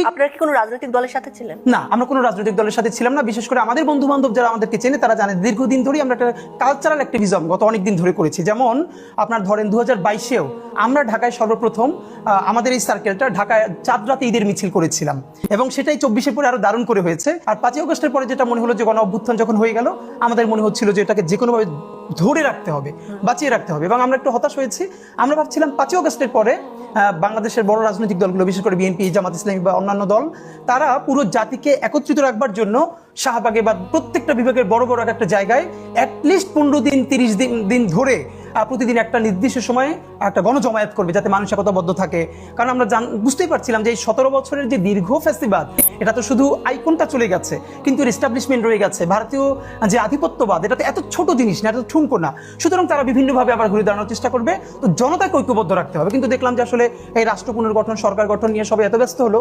আপনারা কি কোনো রাজনৈতিক দলের সাথে ছিলেন? না, আমরা কোনো রাজনৈতিক দলের সাথে ছিলাম না। বিশেষ করে আমাদের বন্ধু বান্ধব যারা আমাদেরকে চেনে তারা জানে দীর্ঘদিন ধরেই আমরা একটা কালচারাল অ্যাক্টিভিজম গত অনেক দিন ধরে করেছি। যেমন আপনার ধরেন 2022-এও আমরা ঢাকায় সর্বপ্রথম আমাদের এই সার্কেলটা ঢাকায় চাঁদ রাতে ঈদের মিছিল করেছিলাম, এবং সেটাই 24-এর পরে আরো দারুণ করে হয়েছে। আর 5ই আগস্টের পরে যেটা মনে হলো যে গণ অভ্যুত্থান যখন হয়ে গেল, আমাদের মনে হচ্ছিল যে এটাকে যে কোনোভাবে ধরে রাখতে হবে, বাঁচিয়ে রাখতে হবে, এবং আমরা একটু হতাশ হয়েছি। আমরা ভাবছিলাম 5ই আগস্টের পরে বাংলাদেশের বড় রাজনৈতিক দলগুলো, বিশেষ করে বিএনপি, জামাত ইসলামী বা অন্যান্য দল, তারা পুরো জাতিকে একত্রিত রাখবার জন্য শাহবাগে বা প্রত্যেকটা বিভাগের বড় বড় একটা জায়গায় অ্যাটলিস্ট 15 দিন 30 দিন ধরে প্রতিদিন একটা নির্দিষ্ট সময়ে একটা গণজমায়েত করবে, যাতে মানুষ একতাবদ্ধ থাকে। কারণ আমরা বুঝতেই পারছিলাম যে এই 17 বছরের যে দীর্ঘ ফেস্টিভাল, এটা তো শুধু আইকনটা চলে গেছে, কিন্তু এস্টাবলিশমেন্ট রয়ে গেছে। ভারতীয় যে আধিপত্যবাদ, এটা তো এত ছোট জিনিস না, এত ঠুনকো না। সুতরাং তারা বিভিন্নভাবে আবার ঘুরে দাঁড়ানোর চেষ্টা করবে। তো জনতাকে ঐক্যবদ্ধ রাখতে হবে। কিন্তু দেখলাম যে আসলে এই রাষ্ট্র পুনর্গঠন, সরকার গঠন নিয়ে সবাই এত ব্যস্ত হলো,